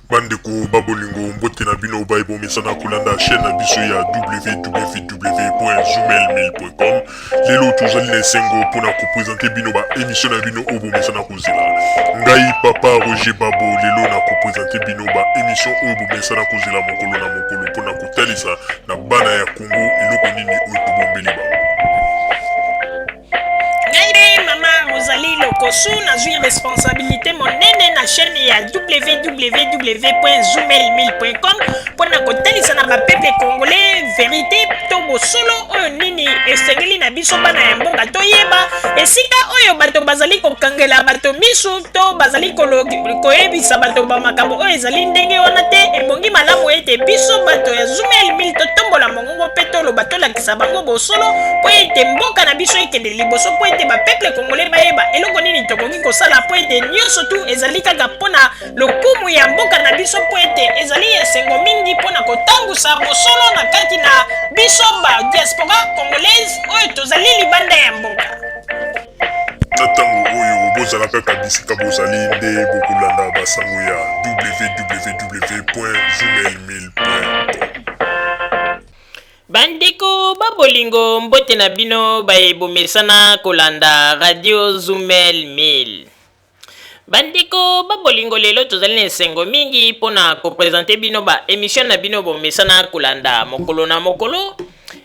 Bandeko babolingo mbote na bino baibo mesana kolanda chaîne na biso ya www.zoomel1000.com. Lelo tozali na esengo mpona kopresente bino ba émission na bino oyo bomesana kozela. Ngai papa Roger Babo lelo na kopresente bino ba émission oyo bomesana kozela mokolo na mokolo mpona kotalisa na bana ya Congo eloko nini oyo tobombeli bango. Ozali lokosu nazwi responsabilité monene na chaîne ya www.zoomel1000.com mpona kotalisa na bapeple congolais vérité to bosolo oyo nini esengeli na biso bana ya mboka toyeba esika oyo bato bazali kokangela bato misu to bazali koyebisa bato bamakambo oyo ezali ndenge wana te. Ebongi malamu ete biso bato ya Zoomel 1000 totombola mongongo mpe toloba tolakisa bango bosolo mpo ete mboka na biso ekende liboso mpo ete bapeple congolais bayeba eloko nini tokoki kosala mpo ete nyonso tu ezali kaka mpona lokumu ya mboka na biso mpo ete ezali esengo mingi mpona kotambusa bosolo na kati na biso ba diaspora congolaise oyo tozali libanda ya mboka. Na ntango oyo bozala kaka bisika bozali nde bokolanda basango ya www.zoomel1000.com. Bandeko babolingo mbote na bino bayebomesana kolanda radio Zoomel 1000. Bandeko babolingo lelo tozali na esengo mingi mpona kopresente bino ba émission na bino bomesana kolanda mokolo na mokolo.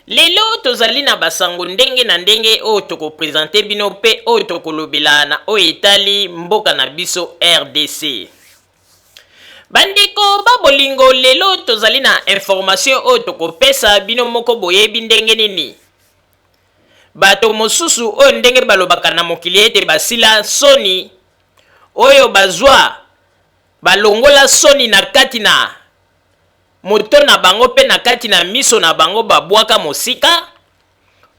Lelo tozali na basango ndenge na ndenge oyo tokopresente bino mpe oyo tokolobela na oyo etali mboka na biso RDC. Bandeko babolingo lelo tozali na information oyo tokopesa bino moko boyebi ndenge nini bato mosusu oyo ndenge balobaka na mokili ete basila soni oyo bazwa balongola soni na kati na moto na bango pe na kati na miso na bango babwaka mosika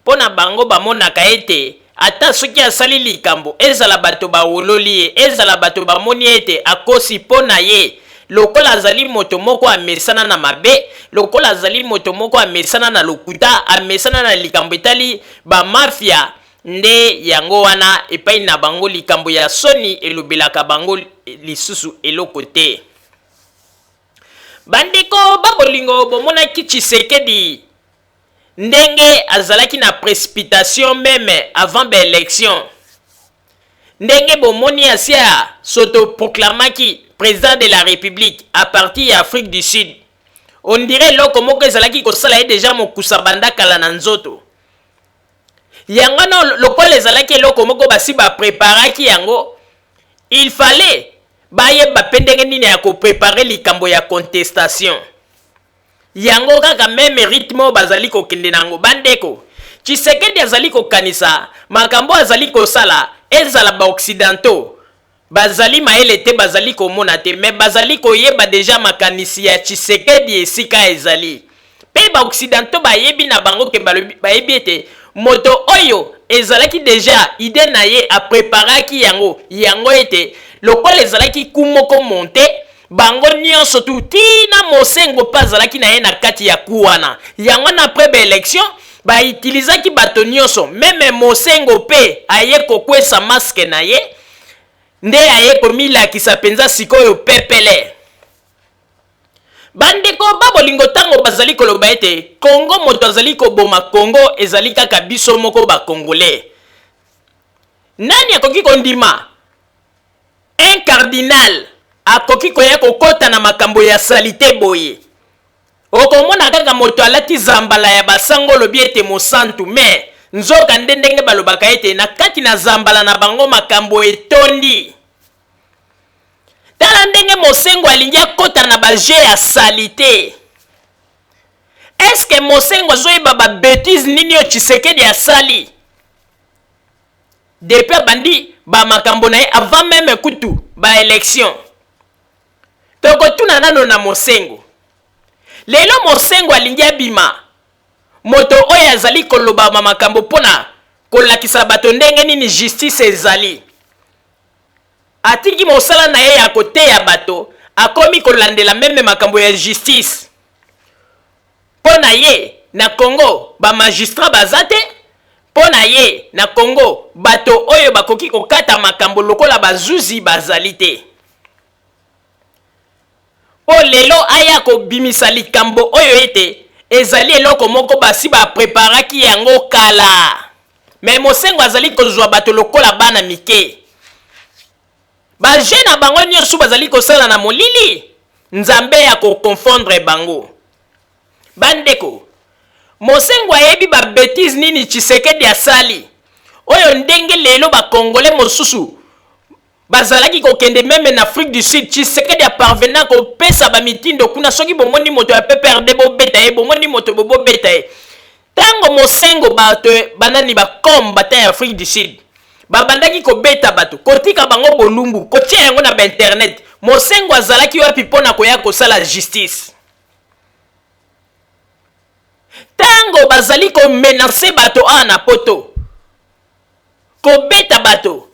mpo na bango bamonaka ete ata soki asali likambo ezala bato bawololi ye ezala bato bamoni ete akosi mpo na ye lokola azali moto moko amesana na mabe lokola azali moto moko amesana na lokuta amesana na likambo etali bamafia nde yango wana epai na bango likambo ya soni elobelaka bango lisusu eloko te. Bandeko babolingo bomonaki Tshisekedi ndenge azalaki na précipitation meme avant l'élection ndenge bomoni asia s'autoproclamaki président de la République à partir ya Afrique du Sud. On dirait loko moko ezalaki kosala ye déjà mokusa banda kala na nzoto yango na lokola ezalaki loko moko basi bapreparaki yango il fallait bayeba pe ndenge nini ya koprepare likambo ya contestation yango kaka meme rythme bazali kokende nango. Bandeko Tshisekedi azali kokanisa makambo azali kosala ezala ba-occidentaux bazali mayele te bazali komona te me bazali koyeba deja makanisi ya Tshisekedi esika ezali pe ba-occidentaux bayebi na bango ke bayebi ete moto oyo ezalaki deja ide na ye apreparaki yango ete lokola ezalaki kumoko monte bango nyonso tu tina mosengo pa azalaki na ye na kati ya kuwana yango na après ba-élection baitilizaki bato nyonso meme mosengo pe aye kokwesa maske na ye nde aye komilakisa penza sikoyo pepele. Bandeko babolingo tango bazali koloba ete Congo moto azali koboma Congo ezali kaka biso moko ba Congolais. Nani akoki kondima un cardinal akoki koya kokota na makambo ya salite boye okomona kaka moto alati zambala ya basango lobi ete mosantu me nzoka ndenge balobaka ete na kati na zambala na bango makambo etondi. Tala ndenge mosengo alingi akota na baje ya salite. Est-ce que mosengo azoyeba ba bêtise nini yo Tshisekedi asali depuis bandi ba makambo na ye avant même kutu ba élection tokotuna nano na mosengo lelo mosengo alingi abima moto oyo azali koloba makambo mpona kolakisa bato ndenge nini justice ezali atiki mosala na ye ya koteya bato akomi kolandela meme makambo ya justice mpo na ye na Congo ba magistrat baza te mpo na ye na Congo bato oyo bakoki kokata makambo lokola bazuzi bazali te. po lelo aya kobimisa likambo oyo ete ezali eloko moko basi bapreparaki yango kala. Me Mosengo azali kozwa bato lokola bana mike. Baje na bango nyonso bazali kosala na molili. Nzambe ya kokonfondre bango. Bandeko, Mosengo ayebi ba bêtise nini Tshisekedi asali. Oyo ndenge lelo ba Congolais mosusu bazalaki kokende meme na Afrique du Sud. Tshisekedi a parvena ko pesa ba mitindo kuna soki bomoni moto ya PPRD bo beta ye, bomoni moto bo beta ye. Tango Mosengo bato banani ba komba ta Afrique du Sud. Babandaki ko beta bato, kotika bango bolumbu, kotia yango na ba internet. Mosengo azalaki wapi pona koya kosala justice. Tango bazali ko menacer bato ana poto. Ko beta bato.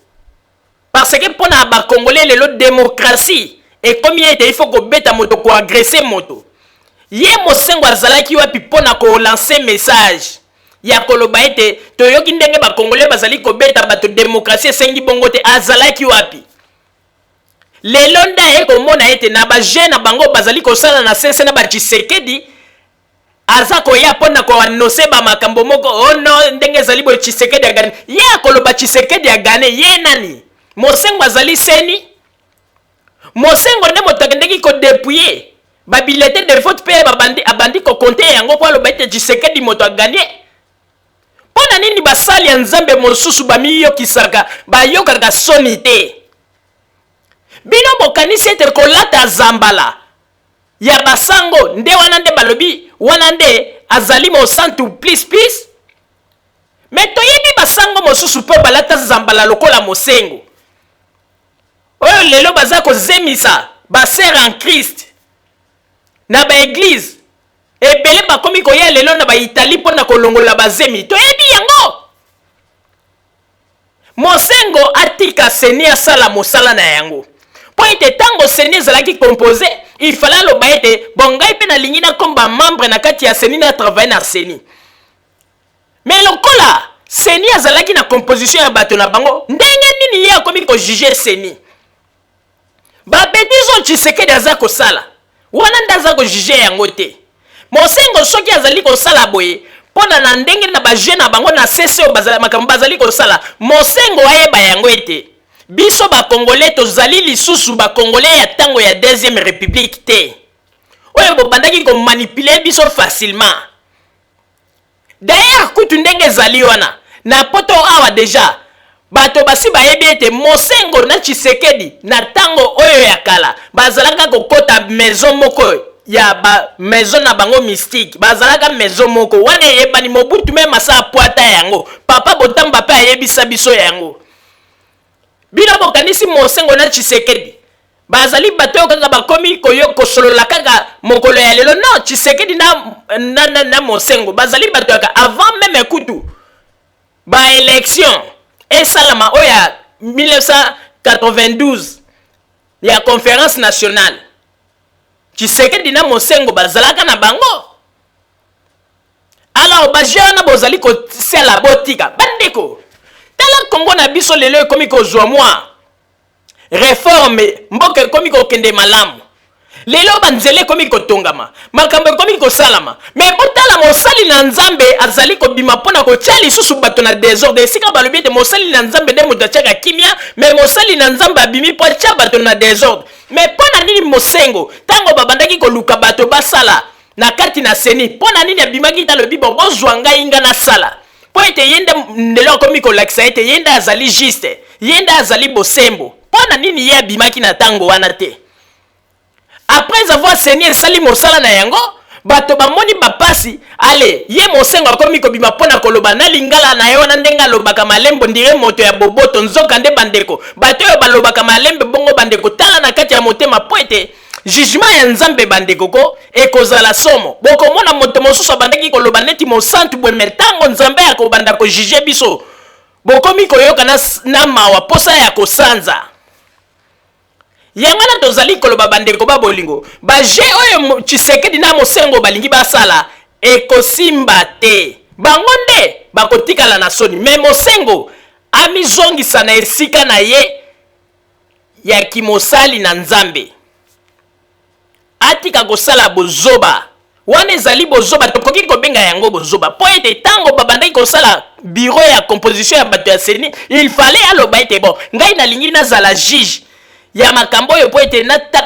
Parce que pona ba Congolais lelo démocratie et comme il faut ko beta moto ko agresser moto. Ye Mosengo azalaki wapi pona ko lancer message. Ya koloba ete toyoki ndenge ba Congolais bazali ko beta bato démocratie sengi bongo te azalaki wapi. Lelo nda eko mona ete na ba jeune bango bazali ko sala na sese na ba Tshisekedi aza ko ya pona ko annoncer ba makambo moko oh no ndenge zali bo Tshisekedi agane ya koloba Tshisekedi agane ye nani Mosengo azali seni Mosengo nde motakendeki ko dépouiller ba bulletin de vote pe abandi ko compter yango kwa loba ete Tshisekedi moto agane pona nini basali ya Nzambe mosusu bamiyo kisaka bayokaka soni te. Bino bokanisi ete kolata zambala ya basango nde wana nde balobi wana nde azali mo santu please me toyebi basango mosusu po balata zambala lokola Mosengo oyo lelo baza kozemisa baser en Christ na ba église ebele bakomi koya lelo na ba Italie pona kolongola bazemi toyebi yango. Mosengo atika seni asala mosala na yango. Po ete tango seni ezalaki composé, il fallait lo baete bongai pe na lingi na komba membre na kati ya seni na travailler na seni. Mais lokola seni azalaki na composition ya bato na bango, ndenge nini ye akomi ko juger seni. Ba betizo Tshisekedi aza ko sala. Wana ndaza ko juger yango te. Mosengo soki azali ko sala boye, pona na ndenge na ba jeune na bango na CCO bazali ko sala. Mosengo ayeba yango ete biso ba Congolais tozali lisusu ba Congolais ya tango ya deuxième république te. Oyo bobandaki ko manipuler biso facilement. D'ailleurs kutu ndenge zali wana na poto awa deja bato basi bayebi ete Mosengo na Tshisekedi na tango oyo ya kala bazalaka kokota maison moko ya ba maison na bango mystique bazalaka maison moko wana yebani Mobutu même asa poata yango papa Botamba pe ayebisa biso yango. Bino bokanisi Mosengo na Tshisekedi bazali bato kaka bakomi koyo kosolola kaka mokolo ya lelo no Tshisekedi na Mosengo bazali bato kaka avant même kutu ba élection et salama oya 1992 ya conférence nationale Tshisekedi na Mosengo bazalaka na bango. Alors bajana bozali ko sela botika bandeko tala Kongo na biso lelo ekomi kozwa mwa réforme mboka ekomi kokende malamu lelo banzele ekomi kotongama makambo ekomi kosalama mais botala mosali na Nzambe azali kobima pona kotia lisusu bato na désordre esika balobi ete mosali na Nzambe nde moto atiaka kimia mais mosali na Nzambe abimi po atia bato na désordre. Mais pona nini Mosengo tango babandaki koluka bato basala na kati na seni pona nini abimaki talobi bozwa ngai nga na sala po ete yende ndelo komi kolakisa ete yende azali juste yende azali bosembo pona nini ye abimaki na tango wana te. Après avoir seni esali mosala na yango bato bamoni bapasi ale ye Mosengo akomi kobima pona koloba na lingala na ye wana ndenga lobaka malembo ndire moto ya boboto nzoka nde bandeko bato yo balobaka malembe bongo bandeko tala na kati ya motema po ete jugement ya Nzambe bandeko ko ekozala somo bokomona moto mosusu bandeki koloba neti mosantu bweme tango Nzambe akobanda ko juger biso bokomi koyoka na mawa posa ya kosanza. Yangana tozali koloba bandeko babolingo baje oyo Tshisekedi na Mosengo balingi basala ekosimba te bango nde bakotikala na soni mais Mosengo amizongisa na esika na ye ya kimosali na Nzambe batika kosala bozoba wana ezali bozoba tokoki kobenga yango bozoba po ete tango babandaki kosala bureau ya composition ya bato ya seni il fallait aloba ete bon ngai nalingi nazala juge ya makambo oyo po ete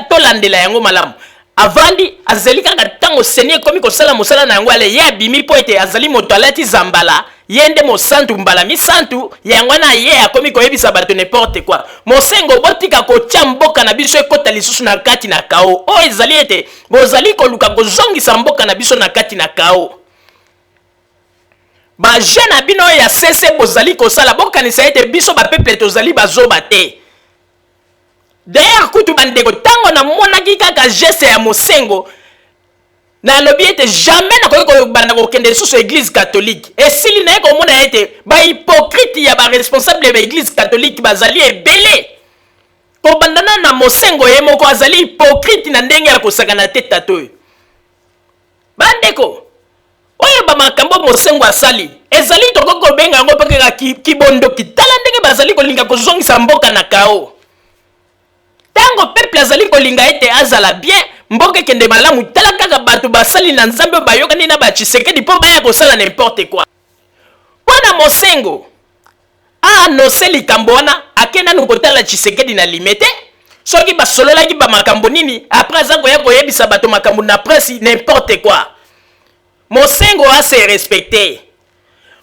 tolandela yango malamu avandi azali kaka tango seni ekomi kosala mosala na yango ale ye abimi po ete azali moto alati zambala ye nde mosantu mbala misantu yango na ye akomi koyebisa bato n'importe quoi mosengo botika kotia mboka na biso ekota lisusu na kati na kao oyo ezali ete bozali koluka kozongisa mboka na biso na kati na kao bajeune na bino oyo ya sese bozali kosala bokanisa ete biso bapeple tozali bazoba te d'ailleurs kutu bandeko tango namonaki kaka geste ya mosengo nalobi ete jamais nakoki kobanda kokende lisusu église catholique esili naye komona ete bahypocrite ya baresponsable ya baéglise catholique bazali ebele kobandana na mosengo ye moko azali hypocrite na ndenge ya kosakana te tata oyo bandeko oyo bamakambo mosengo asali ezali tokoki kobenga yango mpe kaka kibondoki tala ndenge bazali kolinga kozongisa mboka na kao tango peuple azali kolinga ete azala bien mboka ekende malamu tala kaka bato basali na nzambe bayokani na bachisekedi mpo baya kosala n'importe quoi mpona mosengo anonse likambo wana akendani kotala chisekedi na lime te soki basololaki bamakambo nini apres aza koya koyebisa bato makambo na presse n'importe quoi mosengo ase respecte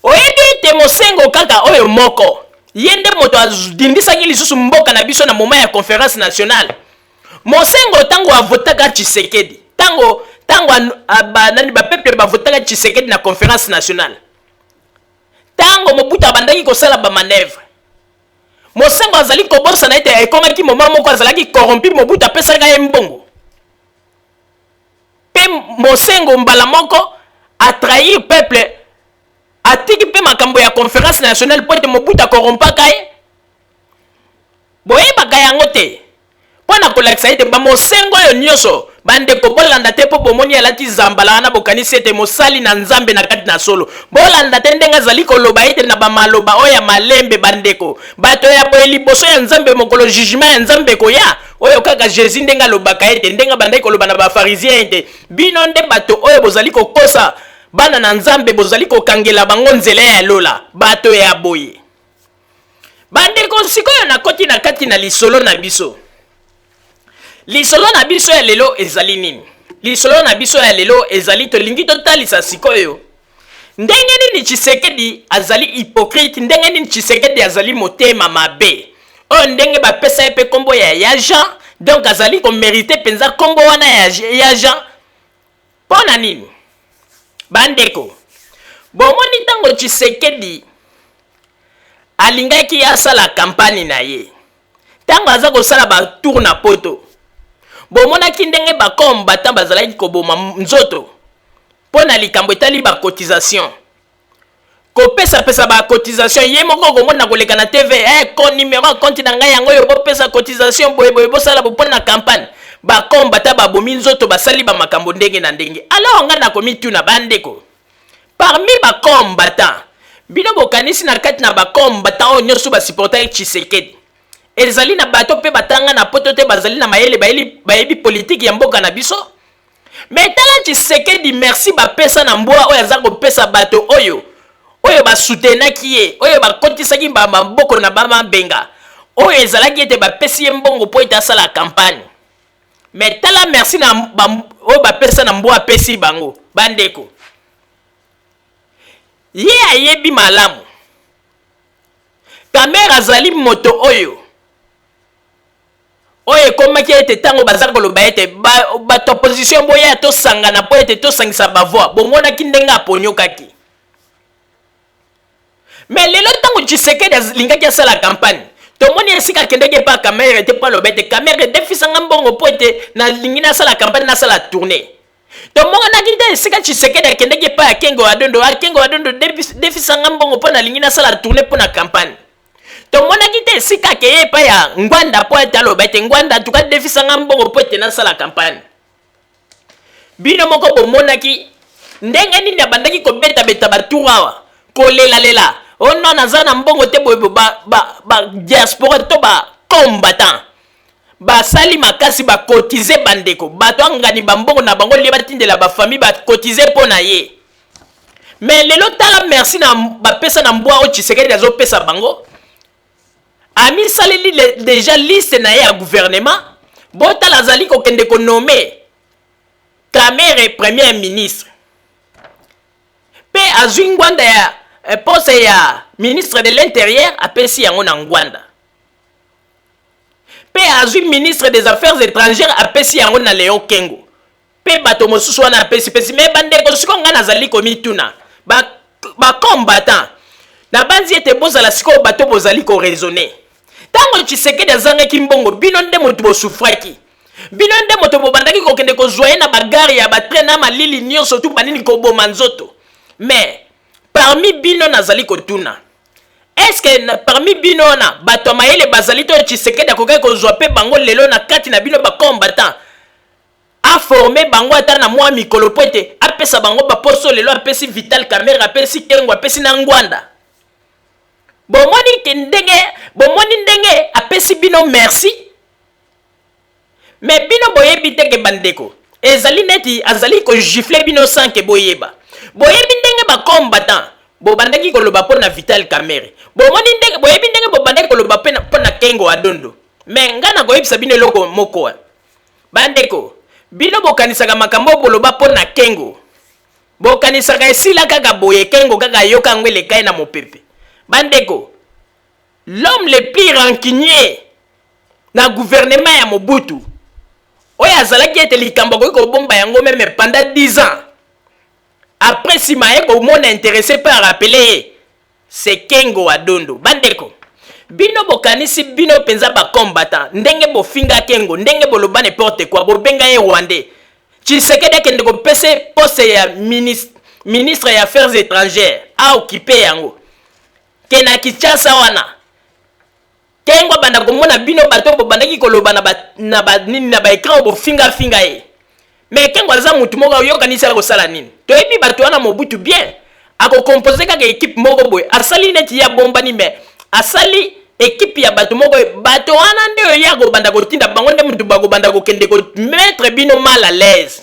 oyebi ete mosengo kaka oyo moko ye nde moto adindisaki lisusu mboka na biso na moment ya conférence nationale mosengo tango avotaka Tshisekedi tango nani bapeple bavotaka Tshisekedi na conférence nationale tango Mobutu abandaki kosala bamanevre mosengo azali kobosa na ete ekomaki moment moko azalaki corrompu Mobutu apesaka ye mbongo pe mosengo mbala moko atrahir peuple atiki pe makambo ya conférence nationale po ete Mobutu akorrompaka ye boyebaka yango te mpona kolakisa ete bamosengo oyo nyonso bandeko bolanda te mpo bomoni alati zambala wana bokanisi ete mosali na nzambe na kati na solo bolanda te ndenge azali koloba ete na bamaloba oyo ya malembe bandeko bato ya boye liboso ya nzambe mokolo jugement ya nzambe koya oyo kaka jésus ndenge alobaka ete ndenge bandaki koloba na bafarisien ete bino nde bato oyo bozali kokosa bana na nzambe bozali kokangela bango nzela ya lola bato ya boye bandeko sikoyo nakoti na kati na lisolo na biso lisolo na biso ya lelo ezali nini lisolo na biso ya lelo ezali tolingi totalisa sikoyo ndenge nini Tshisekedi azali hypocrite ndenge nini Tshisekedi azali motema mabe oyo ndenge bapesa ye mpe kombo ya yaja donc azali komerite penza kombo wana ya yaja mpona nini bandeko bomoni ntango Tshisekedi alingaki asala kampani na ye ntango aza kosala batour na poto bomonaki ndenge bakombata bazalaki koboma nzoto mpona likambo etali bacotisation kopesa bacotisation ye moko komona koleka na tv ko numero ya compte na ngai yango oyo bopesa cotisation boyeboye bosala mpona campagne bakombata babomi nzoto basali bamakambo ndenge na ndenge alors nga nakomituna bandeko parmi bakombata bino bokanisi na kati na bakombata oyo nyonso basupportaki Tshisekedi ezali na bato pe batanga na poto te bazali na mayele bayebi politique ya mboka na biso mais tala Tshisekedi merci bapesa na mbwa oyo aza kopesa bato oyo basutenaki ye oyo bakotisaki maboko na bamabenga oyo ezalaki ete bapesi ye mbongo po ete asala campagne mais tala merci na oyo bapesa na mbwa apesi bango bandeko ye ayebi malamu kamera azali moto oyo ekomaki ete ntango baza koloba ete bato opposition boya tosangana po ete tosangisa bavoi bomonaki ndenge aponyokaki mais lelo ntango Tshisekedi alingaki asala campagne tomoni esika akendeki epa kamera ete po aloba ete kamera edefisanga mbongo po ete nalingi nasala campagne nasala tournée tomonaki te esika Tshisekedi akendeki epa akengo wadondo defisanga mbongo po nalingi nasala tournée mpo na campagne tomonaki te esika akeye epa ya ngwanda po ete aloba ete ngwanda tuka defisanga mbongo po ete nasala campagne bino moko bomonaki ndenge nini abandaki kobetabeta batour awa kolelalela ono naza na mbongo te boye diaspora to bacombattant basali makasi bakotize bandeko bato angani bambongo na bango lie batindela bafamille bakotize mpo na ye. Mais lelo tala merci na bapesa na mbwa o Tshisekedi azopesa bango amisaleli déjà liste na ye ya gouvernement botala azali kokende konome Kamere premier ministre pe azwi ngwanda ya poste ya ministre de l'intérieur apesi yango na ngwanda pe azwi ministre des affaires étrangères apesi yango na Léon Kengo pe bato mosusu wana apesi me bandeko siko nga nazali komituna ba combattant na banzi ete bozala siko bato bozali ko raisonner tango Tshisekedi azangaki mbongo bino nde moto bosufraki bino nde moto bobandaki kokende kozwaye na bagari ya batrain na malili nyonso tu banini koboma nzoto. Mais parmi bino nazali kotuna est-ce que parmi bino na bato mayele bazali to Tshisekedi akokaki kozwa pe bango lelo na kati na bino ba combattant a formé bango ata na mwa mikolo po ete apesa bango baposo lelo apesi Vital Kamerhe apesi Kengo apesi na ngwanda bomoni ndenge apesi bino merci. Mais bino boyebi teke bandeko ezali neti azali ko gifle bino sanke boyeba boyebi ndenge ba combattant bobandaki koloba pona Vital Kamerhe bomoni ndenge boyebi ndenge bobandaki koloba pona Kengo Adondo. Mais ngana koyebisa bino eloko moko bandeko bino bokanisaka makambo boloba pona Kengo bokanisaka esila kaka boye Kengo kaka yoka ngwele kai na mopepe bandeko. L'homme le plus rancunier na gouvernement ya Mobutu oya azalaki ete likambo ko bomba yango même pendant 10 ans après si maye ko mona intéressé par rappeler c'est Kengo Adondo bandeko bino bokanisi bino penza ba combattant ndenge bofinga Kengo ndenge boloba n'importe quoi bobenga ye Rwandais Tshisekedi kende ko pese poste ya ministre ya affaires étrangères a occupé yango kena Kinshasa wana Kengo banda komona bino bato bobandaki koloba na ba écran bo finga ye. Mais Kengo aza mutu moko yokanisa ko sala nini toyebi bato wana Mobutu bien ako composer kaka équipe moko boy asali neti ya bombani mais asali équipe ya bato moko bato wana nde ya ko banda ko tinda bango nde mutu bako banda ko kende ko mettre bino mal à l'aise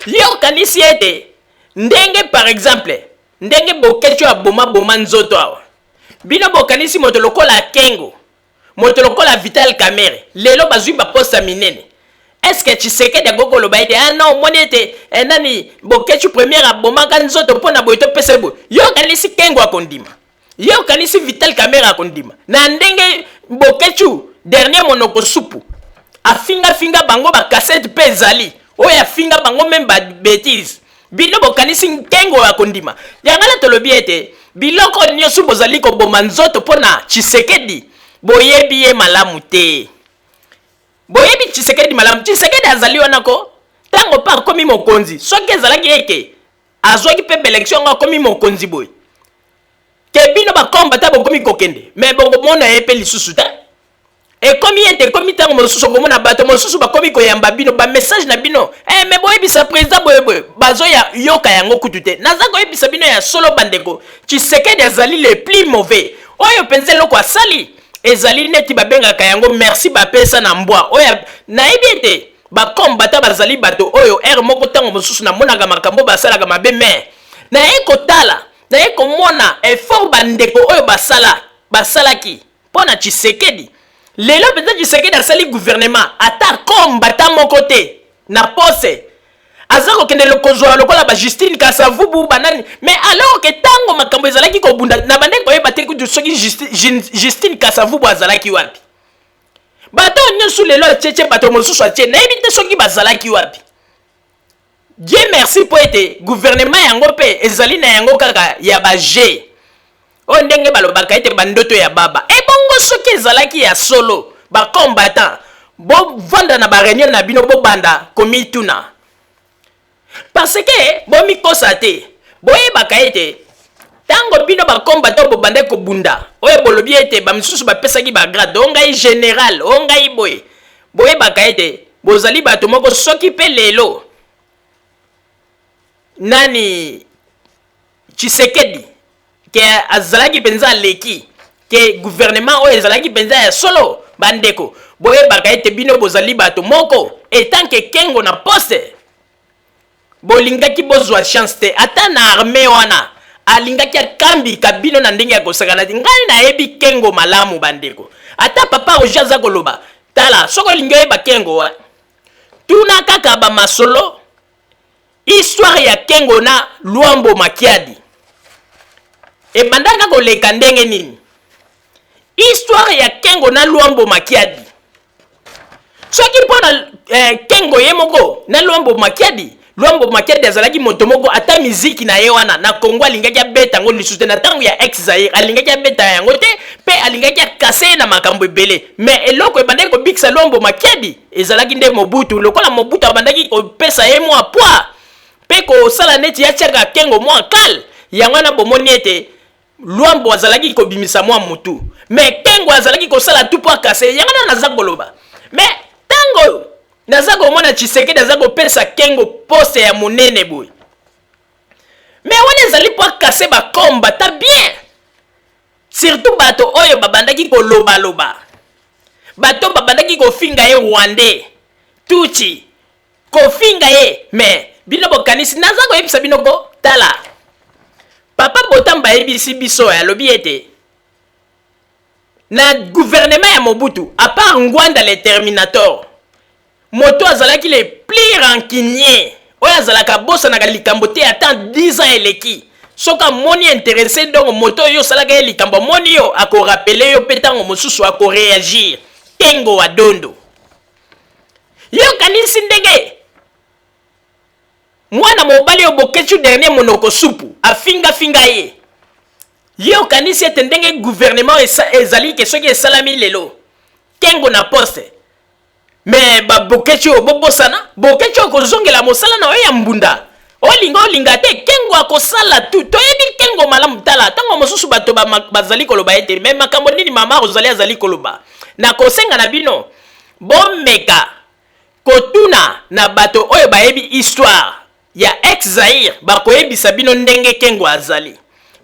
yokanisi ete ndenge par exemple ndenge bokecho ya boma nzoto awa bino bokanisi moto lokola Kengo moto lokola Vital Kamerhe lelo bazwi ba poste minene. Est-ce que Tshisekedi agoko loba ete ah non monete nani bokechu première abomaka nzoto pona boito pese bo yokanisi Kengo akondima yokanisi Vital Kamerhe akondima na ndenge bokechu dernier monoko supu afinga bango ba cassette pe zali oya finga bango même ba bêtise bino bokanisi Kengo akondima yangala tolobi ete biloko nyonso bozali koboma nzoto pona Tshisekedi boyebi ye malamu te boyebi Tshisekedi malamu Tshisekedi azali wana ko tango pa komi mokonzi soki ezalaki eke azwaki pe élection ngo komi mokonzi boy ke bino ba combattant bokomi kokende mais bokomona ye pe lisusu ta e komi ete komi tango mosusu komona bato mosusu bakomi koyamba bino ba message na bino mais boyebisa président boye bazo ya yoka yango kutu te naza koyebisa bino ya solo bandeko Tshisekedi azali le plus mauvais oyo penze loko asali ezali neti babengaka yango merci bapesa na mbwa oyo nayebi ete bakombata bazali bato oyo ere moko ntango mosusu namonaka makambo basalaka mabe mais naye kotala naye komona effort bandeko oyo basalaki mpo na Tshisekedi lelo mpenza Tshisekedi asali gouvernement ata kombata moko te na pose aza kokende kozwa lokola ba Justine Kasavubu banani mais alors que tango makambo ezalaki kobunda na bandeko koyeba te kutu soki Justine Kasavubu azalaki wapi bato nyonso lelo acheche bato mosusu ache nayebi te soki bazalaki wapi. Dieu merci po ete gouvernement yango pe ezali na yango kaka ya ba G o ndenge balobaka ete bandoto ya baba ebongo soki ezalaki ya solo ba combattant bo vanda na ba réunion na bino bo banda komituna parce que bomi kosa te boyebaka ete tango bino ba combattant bo bande ko bunda oyo bolobi ete ba misusu ba pesaki ba grade ongai général ongai boye boyebaka ete bozali bato moko soki pe lelo nani Tshisekedi ke azalaki penza leki ke gouvernement oyo ezalaki penza ya solo bandeko boyebaka ete bino bozali bato moko etanke kengo na poste bolingaki bozwa chance te ata na armée wana alingaki akambika bino na ndenge ya kosakana ti ngai nayebi kengo malamu bandeko ata papa Roger aza koloba tala soko olingi oyeba kengo wa tuna kaka bamasolo histoire ya kengo na Luambo Makiadi ebandaka koleka ndenge nini histoire ya kengo na Luambo Makiadi soki mpona kengo ye moko na Luambo Makiadi azalaki moto moko ata miziki na ye wana na Kongo alingaki abeta yango lisusu te na ntango ya ex Zaire alingaki abeta yango te mpe alingaki akase ye na makambo ebele me eloko ebandaki kobikisa Luambo Makiadi ezalaki nde Mobutu lokola Mobutu abandaki kopesa ye mwa poa mpe kosala neti yatiaka kengo mwa kale yango wana bomoni ete Luambo azalaki kobimisa mwa mutu me kengo azalaki kosala tu po akase yango wana naza koloba me tango naza komona Tshisekedi aza kopesa kengo poste ya monene boy me wana ezali po akase bakomba ta bien surtout bato oyo babandaki kolobaloba bato babandaki kofinga ye Rwandais Tutsi kofinga ye me bino bokanisi naza koyebisa bino ko tala papa Botamba yebisi biso alobi ete na gouvernement ya Mobutu à part Ngwanda le Terminator moto azalaki le plus rancunier oyo azalaka bosanaka likambo te ata 10 ans eleki soka moni intéressé donc moto oyo osalaka ye likambo moni yo akorapele yo mpe ntango mosusu akoreagir kengo wa dondo yo kanisi ndenge mwana mobali yo bokechu dernier monoko supu afinga ye yo kanisi ete ndenge gouvernement ezali ke soki esalami lelo kengo na poste me babokechu obobosana bokechu okozongela mosala na oyo ya mbunda olinga te kengo akosala tu toyebi kengo malamu tala ntango mosusu bato bazali koloba ete me makambo nini mama Rosalie azali koloba na kosenga na bino bomeka kotuna na bato oyo bayebi histoire ya ex Zaire bakoyebisa bino ndenge kengo azali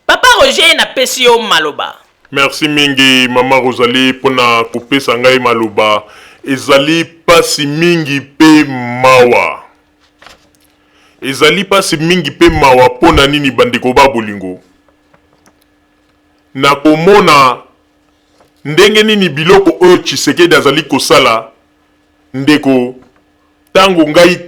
papa Roger na pesi yo maloba. Merci mingi mama Rosalie pona kopesa ngai maloba ezali pasi mingi pe mawa ezali pasi mingi pe mawa pona nini bandeko ba bolingo na komona ndenge nini biloko oyo Tshisekedi azali kosala ndeko tango ngai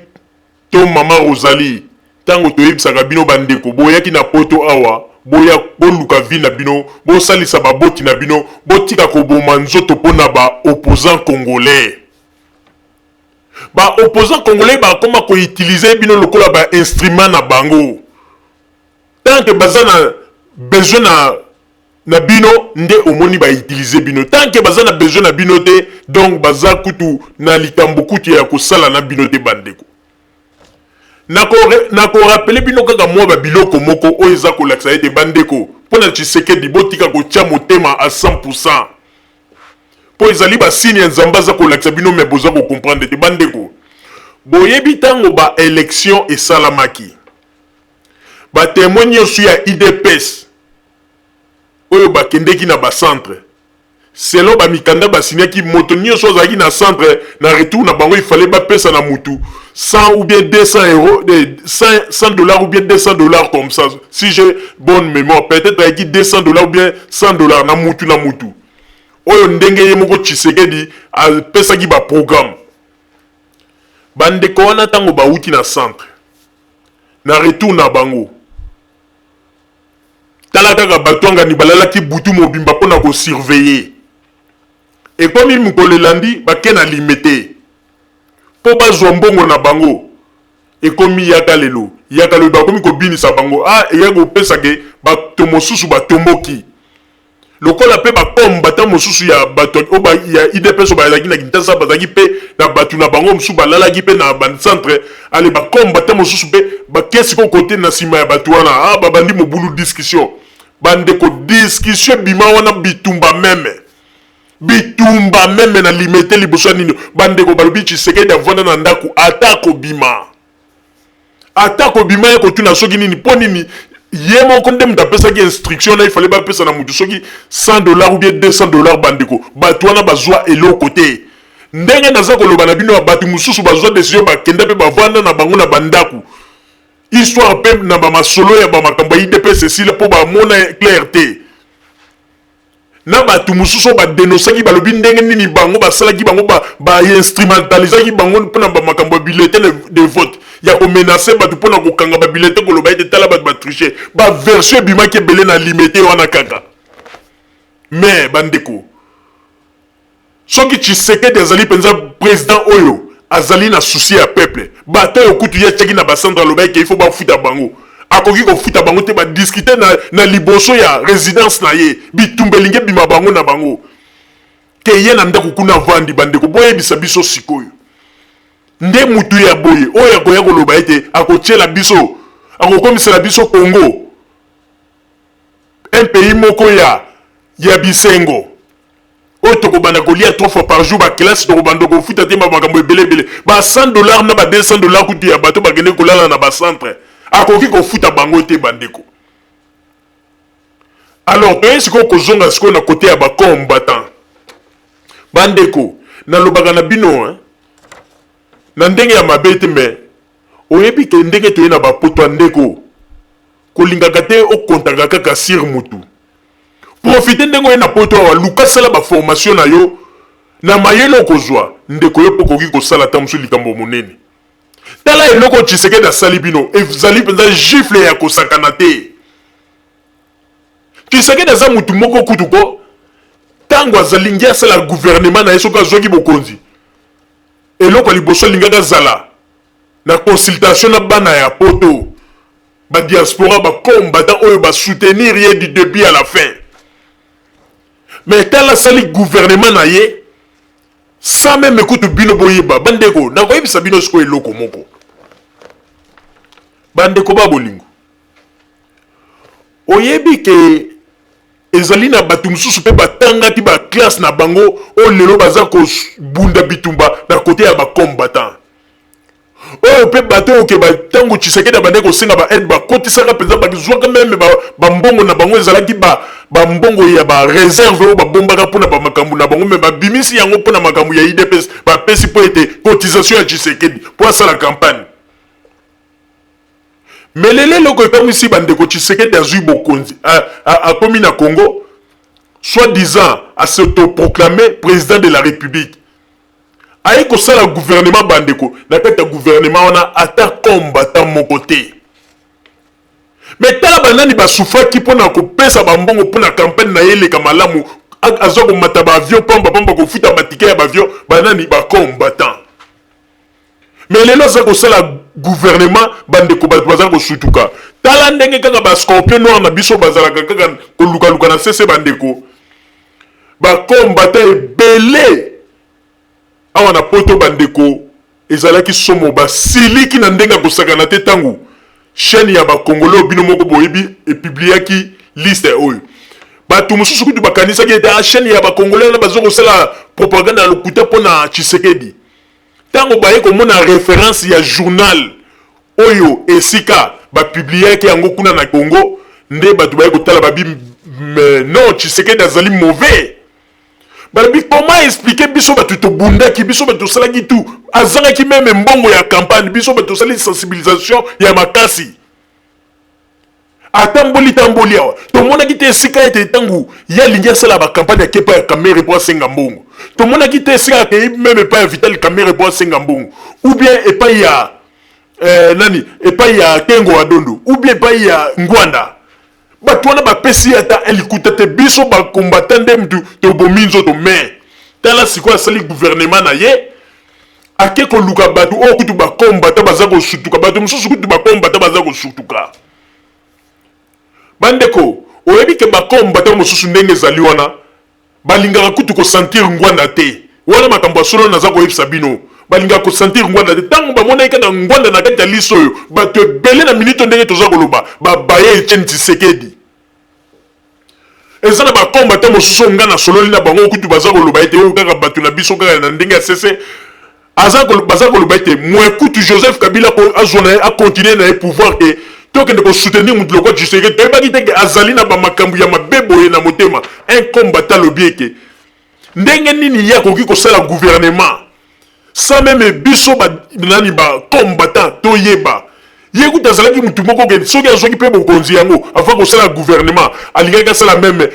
to mama Rosalie tango toyebisaka bino bandeko boyaki na poto awa boya boluka vi na bino bosalisa baboti na bino botika koboma nzoto pona ba opposant congolais bakoma koutilize bino lokola ba instrument na bango tant que baza na besoin na bino nde omoni bautilize bino tant que baza na besoin na bino te donc baza kutu na likambo kutu ya kosala na bino te bandeko nako rappele bino kaka mwa babiloko moko oyo eza kolakisa ete bandeko mpona Tshisekedi botika kotia motema à 100% po ezali basini ya nzambe aza kolakisa bino me boza kokomprendre ete bandeko boyebi ntango baélection esalamaki batémoin nyonso ya IDPS oyo bakendeki na bacentre selon bamikanda basiniaki moto nyonso azalaki na centre na retour na bango ifale bapesa na mutu 100 ou bien 200 euros, 100 dollars ou bien 200 dollars comme ça. Si j'ai bonne mémoire, peut-être avec 200 dollars ou bien 100 dollars na mutu. Oyo ndenge ye moko Tshisekedi a pesaki ba programme. Bandeko wana tango ba uti na centre. Na retour na bango. Talaka batwanga ni balalaki butu mobimba pona ko surveiller. Et comme il mukolelandi ba kena limité. Po bazwa mbongo na bango ekomi yakalelo bakomi kobinisa bango eya kopesa ke bato mosusu batomboki lokola pe bakomba ta mosusu ya bato ya IDPS bazalaki na Kinshasa bazalaki pe na bato na bango mosusu balalaki pe na centre ale bakomba ta mosusu pe bakesi ko kote na sima ya bato wana babandi mobulu discussion bandeko discussion bima wana bitumba meme na limite liboso nini bandeko balobi Tshisekedi avanda na ndaku atako bima ye kotuna soki nini po nini ye moko nde mutu apesaki instruction na ifale bapesa na mutu soki 100 dollars ou bien 200 dollars bandeko bato wana bazwa eloko te ndenge naza koloba na bino bato mosusu bazwa décision bakenda mpe bavanda na bango na bandako histoire mpe na bamasolo ya bamakambo ya idps esila mpo bamona clarté na bato mosusu badenosaki balobi ndenge nini bango basalaki bango bainstrumentalizaki bango mpona bamakambo ya bulletin de vote ya komenace bato mpona kokanga babilete koloba ete tala bato batriche baversion ebimaki ebele na limete wana kaka mais bandeko soki Tshisekedi azali mpenza président oyo azali na souci ya peuple bato oyo kutu ye tiaki na bacentre alobaki il faut bafuta bango akoki kofuta bango te badiscute na liboso ya résidence na ye bitumba elingi ebima bango na bango ke ye na ndako kuna vandi bandeko boyebisa biso sikoyo nde mutu ya boye oyo akoya koloba ete akotiela biso akokomisela biso Congo un pays moko ya bisengo oyo tokobanda kolia 3 fois par jour bakelasi tokobanda kofuta te makambo ebelebele ba $100 na ba $200 kutu ya bato bakende kolala na bacentre akoki kofuta bango te bandeko. Alors toye sikoyo kozonga sikoyo na kote ya bacombattant bandeko nalobaka na bino na ndenge ya mabe te me oyebi ke ndenge toye na bapoto ndeko kolingaka te okontaka kaka sir mutu profite ndenge oye na poto awa luka sala baformation na yo na mayele okozwa ndeko yo mpo koki kosala ta mosu likambo monene tala eloko Tshisekedi asali bino ezali mpenza gifle ya kosakana te Tshisekedi aza mutu moko kutuko tango azalingi asala gouvernement na ye soki azwaki bokonzi eloko liboso alingaka zala na consultation na bana ya poto badiaspora bacombattant oyo basoutenir ye du début à la fin mais tala asali gouvernement na ye sans même ekutu bino boyeba bandeko nakoyebisa bino sikoyo eloko moko bandeko babolingo oyebi ke ezali na bato mosusu mpe batangaki baklasse na bango oyo lelo baza kobunda bitumba na kote ya bacombattant oyo mpe bato oyo ke batango Tshisekedi abande kosenga baede bakotisaka mpenza bazwaka meme bambongo na bango ezalaki bambongo ya bareserve oyo babombaka mpona bamakambo na bango me babimisi yango mpona makambo ya idps bapesi mpo ete cotisation ya Tshisekedi mpo asala campagne mais lelo eloko ekamwisi bandeko Tshisekedi azwi bokonzi akomi na Congo soi-disant s'autoproclamer président de la République aye kosala gouvernement bandeko na kati ya gouvernement wana ata combattant moko te mais tala banani basufaki mpona kopesa bambongo mpona campagne na ye eleka malamu azwa komata baavion pamba kofuta batike ya baavion banani bacombattant mais lelo aza kosala gouvernement bandeko bato baza kosutuka tala ndenge kaka bascorpion noir na biso bazalaka kaka kolukaluka na sese bandeko bacombattant ebele awa na poto bandeko ezalaki somo basiliki na ndenge kosakana te tangu chaîne ya bakongolo bino moko boyebi epubliaki liste oyo bato mosusu kutu bakanisaki ete chaîne ya bakongolo na bazo kosala propagande ya lokuta mpona Tshisekedi tango baye komona référence ya journal oyo esika bapubliaki yango kuna na Congo nde bato baye kotala babi non Tshisekedi azali mauvais balobi comment expliquer biso bato tobundaki biso bato tosalaki tu azangaki meme mbongo ya campagne biso bato tosali sensibilisation ya makasi atamboli awa tomonaki te esika ete ntango ye alingi asala bacampagne ake epai ya Kamere mpo asenga mbongo tomonaki te esika akei meme epai ya Vital Kamere mpo asenga mbongo ou bien epai ya epai ya Kengo Adondo ou bien epai ya Ngwanda bato wana bapesi ata elikuta te biso bacombattant nde mutu tobomi nzoto me tala sikoyo asali gouvernement na ye ake koluka bato oyo kutu bacombattant baza kosutuka bato mosusu kutu bacombattant baza kosutuka bandeko oyebi ke bacombattant mosusu ndenge ezali wana balingaka kutu kosentir Ngwanda te wana makambo ya solo naza koyebisa bino balingaka kosentir Ngwanda te ntango bamonaki kaka Ngwanda na kati ya liso oyo bato ebele na minito ndenge toza koloba babaye Etienne Tshisekedi eza na bacombattant mosusu nga na sololi na bango kutu baza koloba ete oyo kaka bato na biso kaka na ndenge ya sese baza koloba ete moye kutu Joseph Kabila akontinue na ye pouvoir ke tokende kosoutenir mutu lokwa Tshisekedi toyebaki teke azali na bamakambo ya mabe boye na motema un combattant lobi eke ndenge nini ya koki kosala gouvernement sans même biso nani ba combattant toyeba ye kuta zalaki mutu moko ke soki azoki pe bokonzi yango avant kosala gouvernement alingaki asala même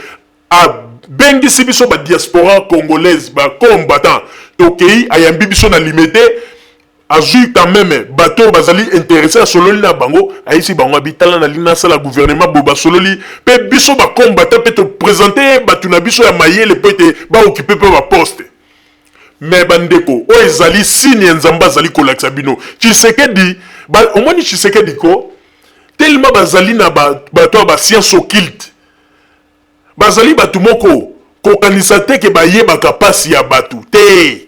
a bengisi biso ba diaspora congolaise ba combattant tokei ayambi biso na limité azui quand même bateau bazali intéressé à sololi na bango aisi bango abitala na lina sala gouvernement boba sololi pe biso ba combattant pe te présenter batu na biso ya mayele pe te ba occuper pe ba poste mais bandeko o ezali signe nzamba zali kolakisa bino Tshisekedi omoni Tshisekedi ko tellement bazali na bato ba science occulte bazali batu moko kokanisa te ke bayebaka pasi ya batu te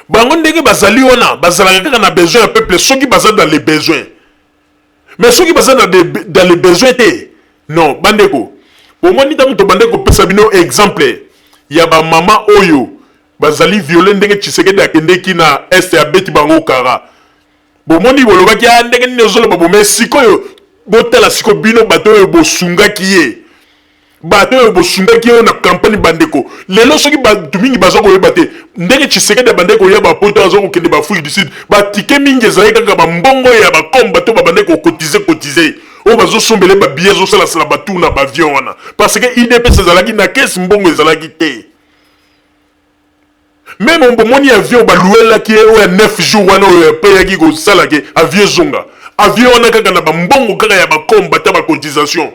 bango ndenge bazali wana bazalaka kaka na besoin ya peuple soki baza dans les besoins mais soki baza dans les besoins te non bandeko omoni ntango tobandeki kopesa bino exemple ya bamama oyo bazali viole ndenge Tshisekedi akendeki na este abeti bango kara bomoni bolobaki ya ndenge nini ozoloba bome sikoyo botala siko bino bato oyo bosungaki ye bato oyo bosungaki ye na campagne bandeko lelo soki bato mingi baza koyeba te ndenge Tshisekedi abandeki koyeba poto aza kokende bafrike du sud batike mingi ezali kaka bambongo ya bakombe bato babandeki kokotize oyo bazosombele babillet ezosalasala batour na bavion wana parce que idps ezalaki na kesi mbongo ezalaki te même bomoni avion baluelaki oyo ya 9 jours wana oyo epeyaki kosalaki avion ezonga avion wana kaka na bambongo kaka ya bakombe bata bacotisation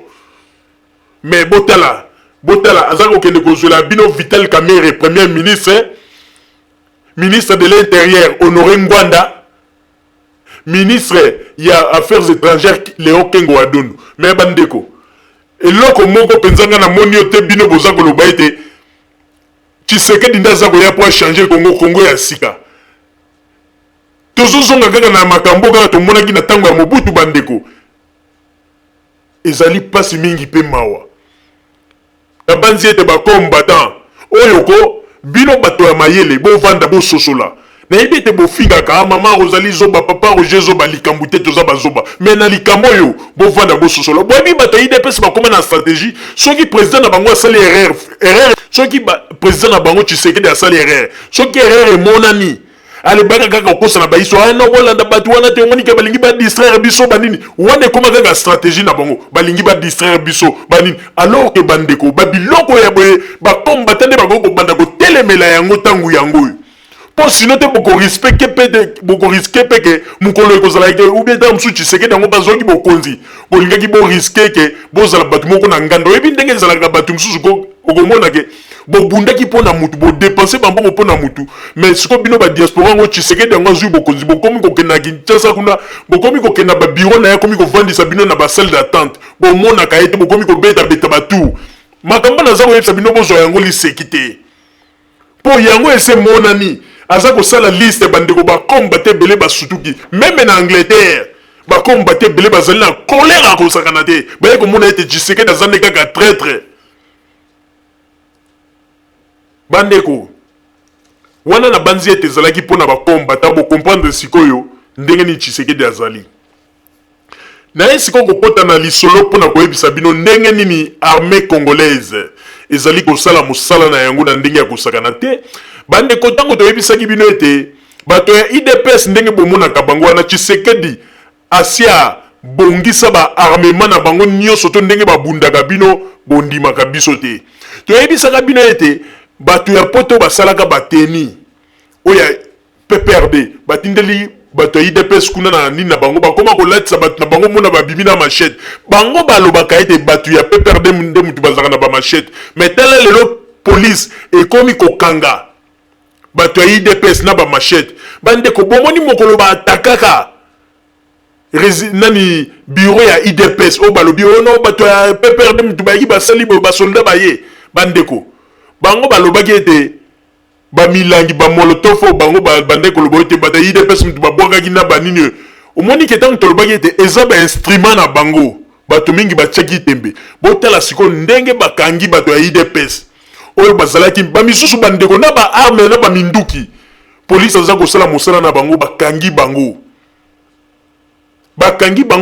mais botala aza kokende kozwela bino Vital Kamerhe premier ministre de l'intérieur Honoré Ngwanda ministre ya affaires étrangères Léon Kengo Adondu mais bandeko eloko moko penzanga na moni ote bino boza koloba ete Tshisekedi ndaza koya po changer Congo ya sika tozozonga kaka na makambo kaka tomonaki na tango ya Mobutu bandeko ezali pasi mingi pe mawa na banzi ete ba combattant oyo ko bino bato ya mayele bo vanda bo sosola na yebi ete bofingaka mama Rosalie zoba papa Roger zoba likambo te toza bazoba mais na likambo oyo bo vanda bo sosola boyebi bato IDPS bakoma na stratégie soki président na bango asali erreur soki président na bango Tshisekedi asali erreur soki erreur emonani alebaka kaka okosana baiso no bolanda bato wana te omoni ke balingi badistraire biso banini wana ekoma kaka stratégie na bango balingi badistraire biso banini alors ke bandeko babiloko ya boye bakombata nde bakoki kobanda kotelemela yango ntango yango oyo mpo sino te bokoriske mpe ke mokolo ekozala ke ubie ntango mosusu Tshisekedi yango bazwaki bokonzi bolingaki boriske ke bozala bato moko na nganda oyebi ndenge ezalaka bato mosusu okomona ke bobundaki mpo na mutu bodepense bambongo mpo na mutu mais siko bino badiaspora yango Tshisekedi yango azwi bokonzi bokomi kokende na Kinshasa kuna bokomi kokende na babiro na ye komi kovandisa bino na basale d'attente bomonaka ye te bokomi kobetabeta batour makambo naza koyebisa bino bozwa yango liseki te mpo yango ese monani aza kosala liste bandeko bakombate ebele basutuki meme na Angleterre bakombate ebele bazali na kolera akosakana te baye komona ete Tshisekedi aza nde kaka traître bandeko wana na banzi ete ezalaki mpona bakombata bokomprendre sikoyo ndenge nini Tshisekedi azali naye sikoyo kokota na lisolo mpona koyebisa bino ndenge nini armée congolaise ezali kosala mosala na yango na ndenge ya kosakana te bandeko ntango toyebisaki bino ete bato ya IDPS ndenge bomonaka bango wana Tshisekedi asia bongisa baarmement na bango nyonso to ndenge babundaka bino bondimaka biso te toyebisaka bino ete bato ya poto basalaka bateni oya PPRD batindeli bato ya IDPS kuna na nini na bango bakoma kolatisa bato na bango mona babimi na machete bango balobaka ete bato ya PPRD nde mutu bazalaka na bamachete mais tala lelo police ekomi kokanga bato ya IDPS na bamachete bandeko bomoni mokolo baatakaka nani bureau ya IDPS o balobi ono bato ya PPRD mutu bayaki basali basolda baye bandeko bango balobaki ete bamilangi bamolotofo bango bandeko lobo ete bato ya IDPS mutu babwakaki na banini omoni ke ntango tolobaki ete eza bainstrument na bango bato mingi batiaki tembe botala sikoyo ndenge bakangi bato ya IDPS oyo bazalaki bamisusu bandeko na baarme na baminduki polisi aza kosala mosala na bango bakangi bango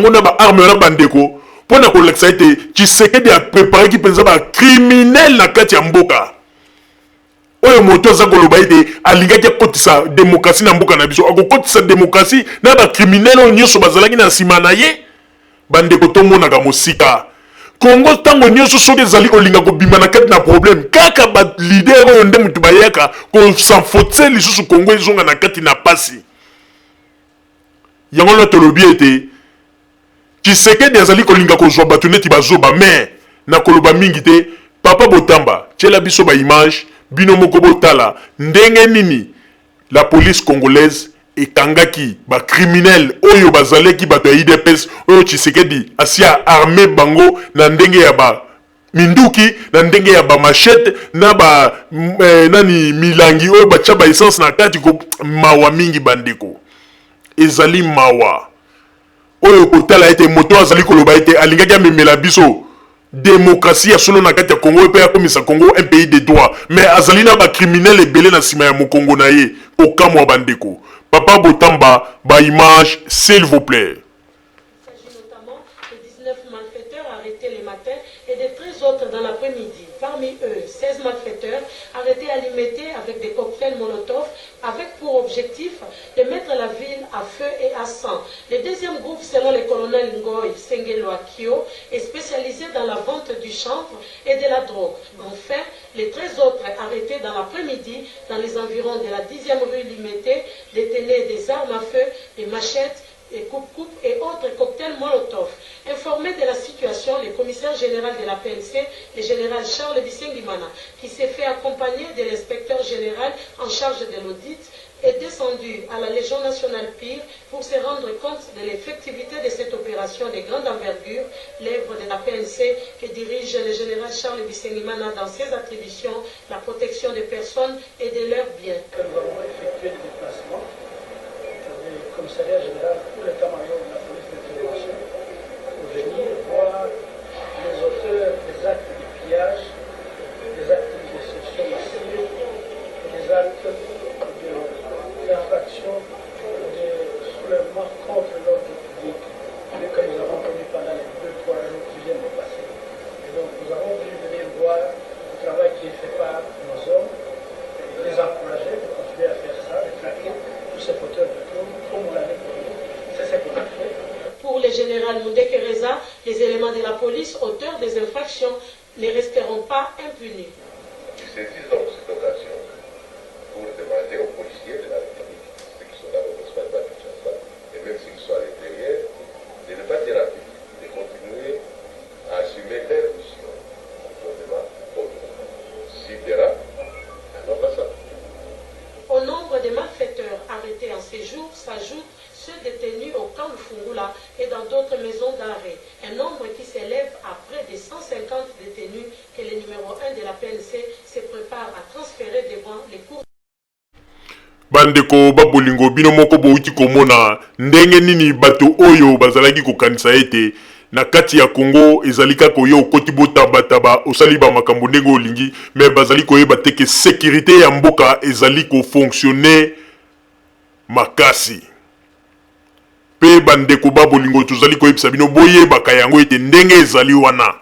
na baarme na bandeko mpona kolakisa ete Tshisekedi apreparaki mpenza bacriminel na kati ya mboka oyo moto aza koloba ete alingaki akotisa démocratie na mboka na biso akokotisa démocratie na bacriminel oyo nyonso bazalaki na nsima na ye bandeko tomonaka mosika Congo ntango nyonso soki ezali kolinga kobima na kati na problème kaka balider oyo nde moto bayaka kosanfote lisusu Congo ezonga na kati na pasi yango na tolobi ete Tshisekedi azali kolinga kozwa bato neti bazoba mais na koloba mingi te papa Botamba tiela biso ba image bino moko botala ndenge nini la police congolaise ekangaki ba criminel oyo bazaleki bato ya IDPS oyo Tshisekedi asia armée bango na ndenge ya ba minduki na ndenge ya ba machette na ba nani milangi oyo bacha ba essence na kati ko mawa mingi bandeko ezali mawa oyo kotala ete moto azali koloba ete alingaki amemela biso démocratie ya solo na kati ya Congo pe akomisa Congo un pays de droit mais azali na ba criminel ebele na sima ya mokongo na ye okamwa bandeko papa Botamba ba image s'il vous plaît. Il s'agit notamment de 19 malfaiteurs arrêtés le matin et de 13 autres dans l'après-midi. Parmi eux, 16 malfaiteurs arrêtés à limiter avec des cocktails Molotov avec pour objectif de mettre la ville à feu et à sang. Le deuxième groupe, selon le colonel Ngoy Sengelo Akio, est spécialisé dans la vente du chanvre et de la drogue. Enfin, les 13 autres arrêtés dans l'après-midi dans les environs de la 10e rue Limété détenaient des armes à feu, des machettes, des coupe-coupe et autres cocktails Molotov. Informé de la situation, le commissaire général de la PNC, le général Charles Bissengimana, qui s'est fait accompagner de l'inspecteur général en charge de l'audit, est descendu à la Légion nationale Pire pour se rendre compte de l'effectivité de cette opération de grande envergure, l'œuvre de la PNC que dirige le général Charles Bissengimana dans ses attributions, la protection des personnes et de leurs biens. Nous avons effectué des déplacements du commissariat général pour l'état-major de la police d'intervention pour venir voir les auteurs des actes de pillage, des actes de destruction massive et des actes d'infraction de soulèvement contre l'ordre public que nous avons connu pendant les 2-3 jours qui viennent de passer. Et donc nous avons voulu venir voir le travail qui est fait par nos hommes, les encourager de continuer à faire ça, de traquer tous ces fauteurs de troubles comme on l'avait connu. C'est ce qu'on a fait. Pour le général Moundeke Reza, les éléments de la police auteurs des infractions ne resteront pas impunis. Nous saisissons cette occasion pour demander aux policiers de la République, ceux qui sont dans le municipal de Kinshasa, et même ceux qui sont à l'intérieur, de ne pas dire rapide, de continuer à assumer leur mission conformément au droit. S'il dérapent, alors pas ça. Au nombre des malfaiteurs arrêtés en ces jours s'ajoutent ceux détenus au camp de Fungula et dans d'autres maisons d'arrêt. Un nombre qui s'élève à près de 150 détenus que le numéro 1 de la PNC se prépare à transférer devant les cours. Bandeko babolingo bino moko bouti komona ndenge nini bato oyo bazalaki kokanisa ete na kati ya Congo ezalika koyo koti botaba osali ba makambo ndenge olingi mais bazali koyeba te ke sécurité ya mboka ezali ko fonctionner makasi pe bandeko babolingo tozali koyebisa bino boyebaka yango ete ndenge ezali wana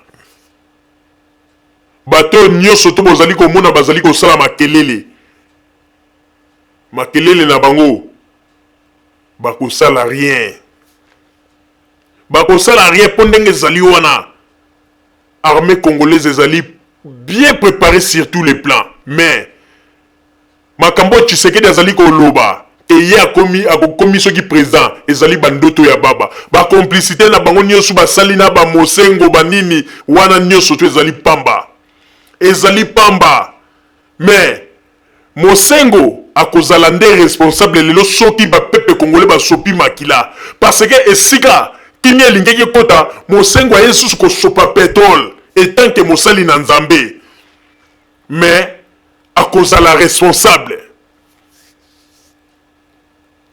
bato nyonso to bozali komona bazali kosala makelele na bango bakosala rien po ndenge ezali wana armée congolaise ezali bien préparée sur tous les plans mais makambo Tshisekedi azali koloba eye akokomi soki président ezali bandoto ya baba bacomplicité na bango nyonso basali na bamosengo banini wana nyonso to ezali pamba mais mosengo akozala nde responsable lelo soki bapepe congolais basopi makila parce que esika kini elingeki kota mosengo aye susu kosopa pétrole etant que mosali na nzambe mais akozala responsable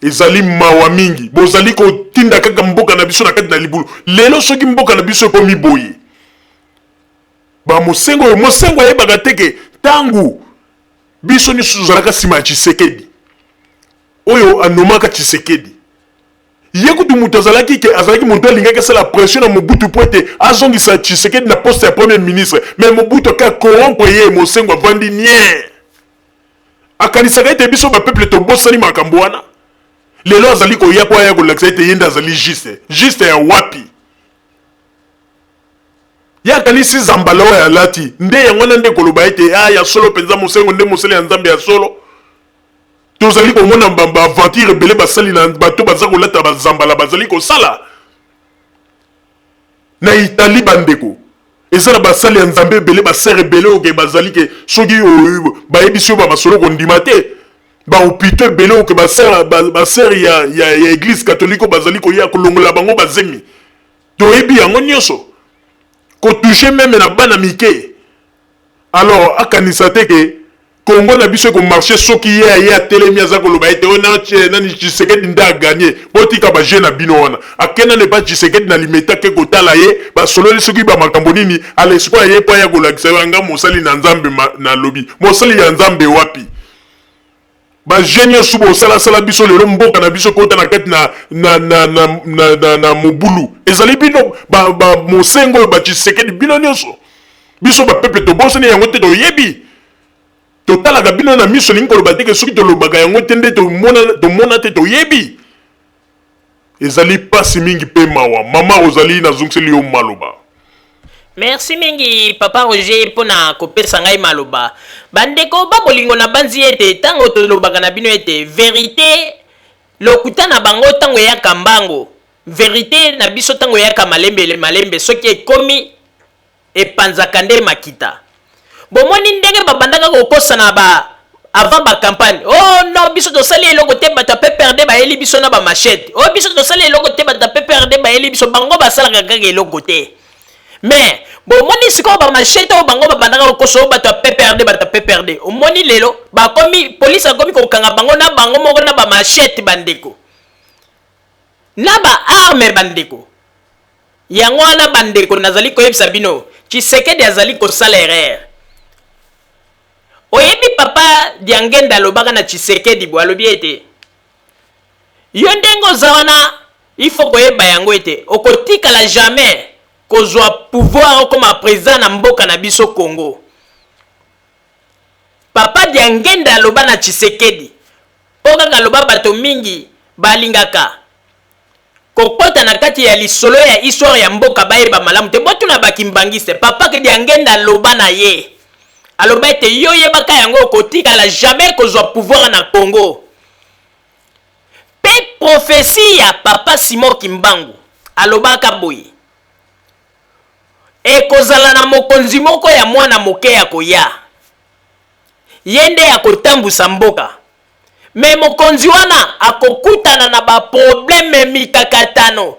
ezali mawa mingi bozali kotinda kaka mboka na biso na kati na libulu lelo soki mboka na biso ekomi boye mosengo ayebaka teke tangu biso nyonso tozalaka nsima ya Tshisekedi oyo anomaka Tshisekedi ye kutu moto azalaki moto alingaki asala pression na Mobutu po ete azongisa Tshisekedi na poste ya premier ministre mais Mobutu aka corrompre ye mosengo avandi nie akanisaka ete biso peuple to bosani makambo wana lelo azali koya po aya kolakisa ete yenda azali juste ya wapi ya kanisi zambala oyo alati nde yango wana nde koloba ete ya solo mpenza mosengo nde mosali ya nzambe ya solo tozali komona baaventure ebele basali na bato baza kolata bazambala bazali kosala na Italie bandeko eza na basali ya nzambe ebele basere ebele oke bazali ke soki bayebi si oyo basolo kondima te bahopito ebele oke basere ya église catholique oyo bazali koya kolongola bango bazemi toyebi yango nyonso kotouche meme na bana mike alors akanisa te ke Congo na biso komarche soki ye atelemi aza koloba ete nani Tshisekedi nde aganye botika baje na bino wana akena ne ba Tshisekedi na limeta ke kotala ye basololi soki bamakambo nini alespoir ye po ya kolakisa yanga mosali na nzambe na lobi mosali ya nzambe wapi bagenie subo osalasala biso lelo mboka na biso kota na kati na mobulu ezali bino mosengo ba Tshisekedi bino nyonso biso bapeple tobosani yango te toyebi totalaka bino na miso lingi koloba te ke soki tolobaka yango te nde tomona te toyebi ezali pasi mingi mpe mawa mama ozali nazongiseli yo maloba. Merci mingi papa Roger pona kopesa ngai maloba bandeko babolingo na banzi ete tango tolobaka na bino ete vérité lokuta na bango tango eyaka mbango vérité na biso tango eyaka malembe soki ekomi epanzaka nde makita bomoni ndenge babandaka kokosana avant ba campagne oh non biso tosali eloko te bato pe perdre ba eli biso na ba machette oh biso tosali eloko te bato pe perdre ba eli biso bango basalaka kaka eloko te mais bomoni siko ba machette o bango babandaka kokoso bato pe perdre omoni lelo bakomi police akomi kokanga bango na bango moko na ba machette bandeko na ba arme bandeko yango wana bandeko nazali koyebisa bino Tshisekedi azali kosala erreur oyebi papa Diangenda alobaka na Tshisekedi bo alobi ete yo ndenge oza wana il faut koyeba yango ete okotikala jamais kozwa pouvoir okoma président na mboka na biso Congo. Papa Diangenda aloba na Tshisekedi po kaka aloba bato mingi balingaka kokota na kati ya lisolo ya histoire ya mboka bayeba malamu te botu na bakimbangiste papa Diangenda aloba na ye aloba ete yo yebaka yango kotikala jamais kozwa pouvoir na Congo. Pe prophétie ya papa Simon Kimbangu alobaka boye ekozala na mokonzi moko ya mwana moke ya koya yende ya kotambusa mboka me mokonzi wana akokutana na ba problème mikakatano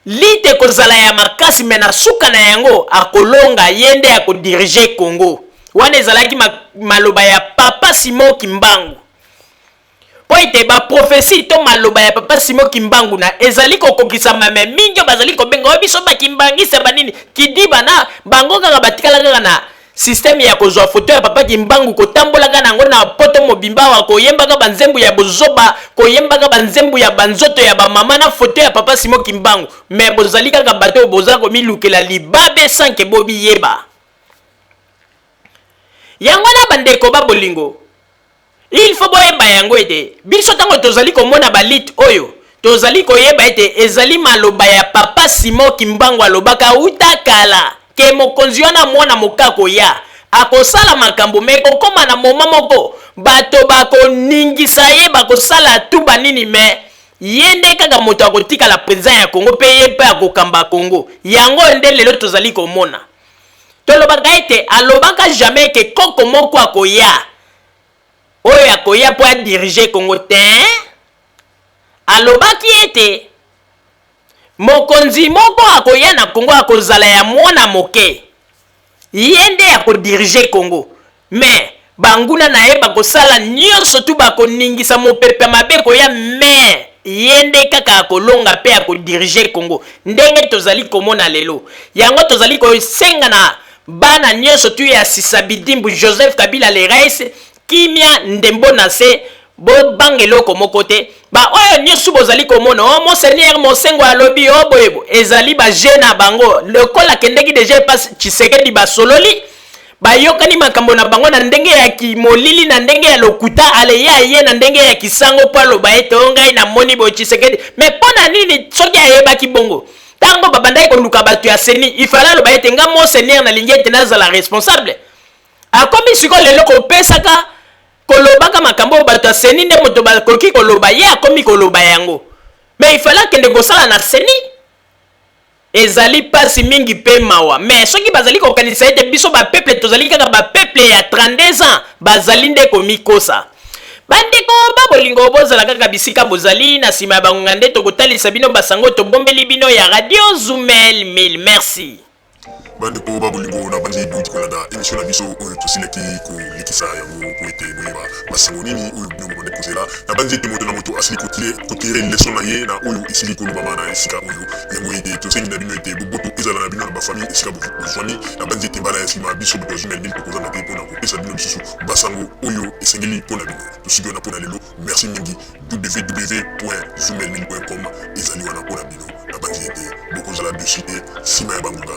lite kozala ya makasi me na suka na yango akolonga yende ya kodirige Congo wana ezalaki maloba ya papa Simon Kimbangu po ete ba prophétie to maloba ya papa Simon Kimbangu na ezali kokokisa mame mingi bazali kobenga biso ba kimbangisa banini kidiba na bango kaka batikala kaka na système ya kozwa photo ya papa Kimbangu kotambola kana ngo na poto mobimba wa koyembaka banzembu ya bozoba koyembaka banzembu ya banzoto ya ba mama na photo ya papa Simon Kimbangu me bozali kaka bato boza ko milukela libabe sanke bobi yeba yango na bandeko ba bolingo il faut boyeba yango ete biso tango tozali komona balit oyo tozali koyeba ete ezali maloba ya papa Simon Kimbangu alobaka utakala ke mokonzi wana mwana mokako ya akosala makambo me kokoma na moma moko bato bakoningisa ye bakosala tu banini me yende kaka moto akotikala président ya Congo pe ye pe akokamba Congo yango nde lelo tozali komona tolobaka ete alobaka jamais ke koko moko akoya oyo akoya po dirige Congo te alobaki ete mokonzi moko akoya na Congo akozala ya mwana moke yende akodirige Congo me banguna na ye bakosala nyonso tu bakoningisa mopepe mabe koya me yende kaka akolonga pe akodirige Congo ndenge tozali komona lelo yango tozali kosenga na bana nyonso tu ya Sisabidimbu Joseph Kabila le rais kimia ndembo na se bo bangelo komoko te ba oyo nyonso bozali komona o monseigneur mosengo alobi o boyebo ezali ba jeune bango lekola kendeki déjà passe Tshisekedi ba sololi bayokani makambo na bango na ndenge ya kimolili na ndenge ya lokuta aleya ye na ndenge ya kisango po aloba ete ngai na moni bo Tshisekedi mais mpona nini soki ayebaki bongo ntango babandaki koluka bato ya seni ifale aloba ete nga monseigneur nalingi ete nazala responsable akomi sikoyo lelo kopesaka kolobaka makambo oyo bato ya seni nde moto bakoki koloba ye akomi koloba yango mais ifale akende kosala na seni ezali pasi mingi pe mawa mais soki bazali kokanisa ete biso bapeuple tozali kaka bapeuple ya 32 ans bazali nde komikosa bandeko babolingo bozala kaka bisika bozali na nsima ya bangonga nde tokotalisa bino basango tobombeli bino ya radio Zoomel 1000 merci bandeko babolingo na bandi duti kolanda émission na biso oyo tosilaki kolikisa yango po ete boyeba basango nini oyo bino bobande kozela na bandi ete moto na moto asili kotire leson na ye na oyo esili kolobama na esika oyo yango ete tosengi na bino ete boboto ezala na bino na bafamille esika bozwani na bandi ete mbala ya nsima biso boto Zoomel 1000 tokozanga te mpona kopesa bino lisusu basango oyo esengeli mpona bino tosiki wana mpona lelo merci mingi www.zoomel1000.com ezali wana mpona bino na bandi ete bokozala dessus te nsima ya bangonga